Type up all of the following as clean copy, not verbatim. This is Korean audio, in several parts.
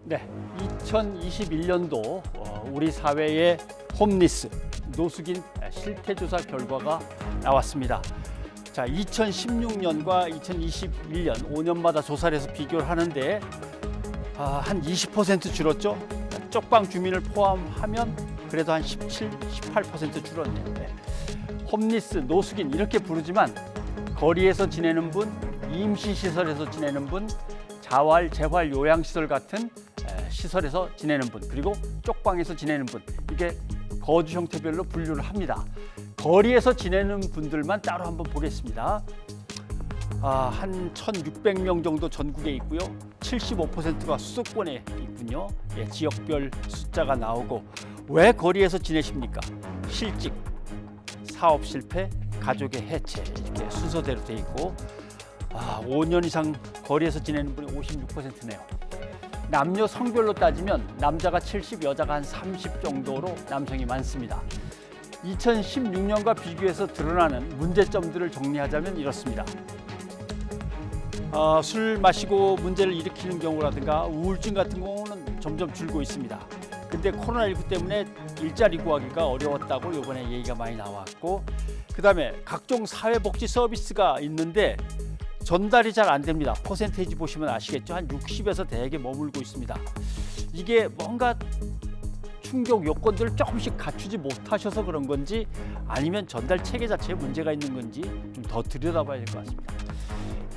네, 2021년도 우리 사회의 홈리스, 노숙인 실태조사 결과가 나왔습니다. 자, 2016년과 2021년 5년마다 조사를 해서 비교를 하는데 한 20% 줄었죠. 쪽방 주민을 포함하면 그래도 한 17, 18% 줄었네요. 네. 홈리스, 노숙인 이렇게 부르지만 거리에서 지내는 분, 임시시설에서 지내는 분, 자활, 재활, 요양시설 같은 시설에서 지내는 분, 그리고 쪽방에서 지내는 분, 이게 거주 형태별로 분류를 합니다. 거리에서 지내는 분들만 따로 한번 보겠습니다. 한 1,600명 정도 전국에 있고요. 75%가 수도권에 있군요. 예, 지역별 숫자가 나오고, 왜 거리에서 지내십니까? 실직, 사업 실패, 가족의 해체, 이렇게 순서대로 돼 있고, 5년 이상 거리에서 지내는 분이 56%네요. 남녀 성별로 따지면 남자가 70, 여자가 한 30 정도로 남성이 많습니다. 2016년과 비교해서 드러나는 문제점들을 정리하자면 이렇습니다. 술 마시고 문제를 일으키는 경우라든가 우울증 같은 경우는 점점 줄고 있습니다. 근데 코로나19 때문에 일자리 구하기가 어려웠다고 이번에 얘기가 많이 나왔고, 그 다음에 각종 사회복지 서비스가 있는데 전달이 잘 안 됩니다. 퍼센테이지 보시면 아시겠죠? 한 60에서 대개 머물고 있습니다. 이게 뭔가 충족 요건들을 조금씩 갖추지 못하셔서 그런 건지, 아니면 전달 체계 자체에 문제가 있는 건지 좀 더 들여다봐야 될 것 같습니다.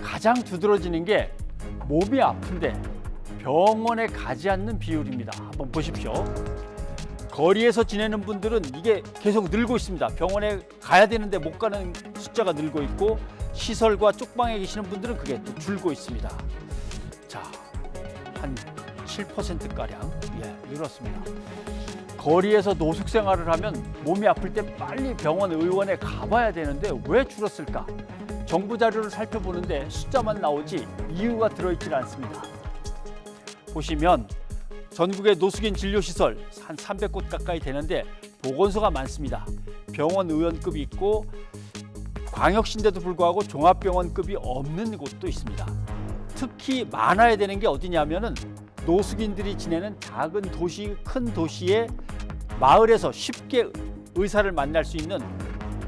가장 두드러지는 게 몸이 아픈데 병원에 가지 않는 비율입니다. 한번 보십시오. 거리에서 지내는 분들은 이게 계속 늘고 있습니다. 병원에 가야 되는데 못 가는 숫자가 늘고 있고, 시설과 쪽방에 계시는 분들은 그게 또 줄고 있습니다. 자, 한 7%가량 늘었습니다. 거리에서 노숙 생활을 하면 몸이 아플 때 빨리 병원, 의원에 가봐야 되는데 왜 줄었을까? 정부 자료를 살펴보는데 숫자만 나오지 이유가 들어있지 않습니다. 보시면 전국의 노숙인 진료시설 한 300곳 가까이 되는데 보건소가 많습니다. 병원 의원급이 있고, 광역시인데도 불구하고 종합병원급이 없는 곳도 있습니다. 특히 많아야 되는 게 어디냐면은 노숙인들이 지내는 작은 도시, 큰 도시의 마을에서 쉽게 의사를 만날 수 있는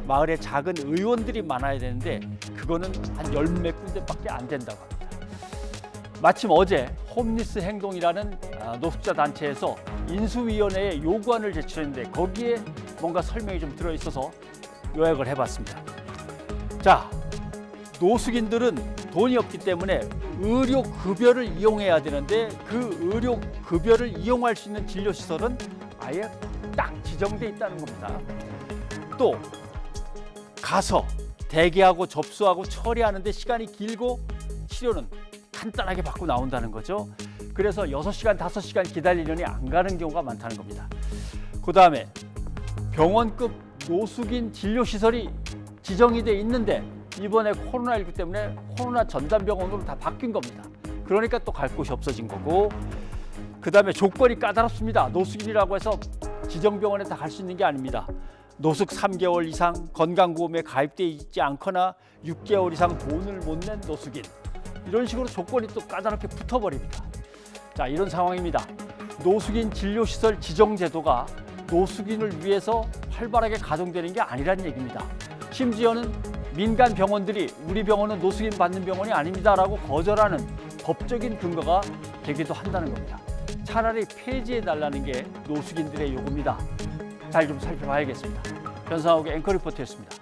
마을의 작은 의원들이 많아야 되는데 그거는 한 열 몇 군데밖에 안 된다고 합니다. 마침 어제 홈리스 행동이라는 노숙자 단체에서 인수위원회에 요구안을 제출했는데 거기에 뭔가 설명이 좀 들어있어서 요약을 해봤습니다. 자, 노숙인들은 돈이 없기 때문에 의료급여를 이용해야 되는데 그 의료급여를 이용할 수 있는 진료시설은 아예 딱 지정돼 있다는 겁니다. 또 가서 대기하고 접수하고 처리하는데 시간이 길고 치료는 간단하게 받고 나온다는 거죠. 그래서 6시간, 5시간 기다리려니 안 가는 경우가 많다는 겁니다. 그 다음에 병원급 노숙인 진료시설이 지정이 돼 있는데 이번에 코로나19 때문에 코로나 전담병원으로 다 바뀐 겁니다. 그러니까 또 갈 곳이 없어진 거고, 그 다음에 조건이 까다롭습니다. 노숙인이라고 해서 지정병원에 다 갈 수 있는 게 아닙니다. 노숙 3개월 이상, 건강보험에 가입돼 있지 않거나 6개월 이상 돈을 못 낸 노숙인, 이런 식으로 조건이 또 까다롭게 붙어버립니다. 자, 이런 상황입니다. 노숙인 진료시설 지정제도가 노숙인을 위해서 활발하게 가동되는 게 아니라는 얘기입니다. 심지어는 민간 병원들이 우리 병원은 노숙인 받는 병원이 아닙니다라고 거절하는 법적인 근거가 되기도 한다는 겁니다. 차라리 폐지해달라는 게 노숙인들의 요구입니다. 잘 좀 살펴봐야겠습니다. 변상욱의 앵커 리포터였습니다.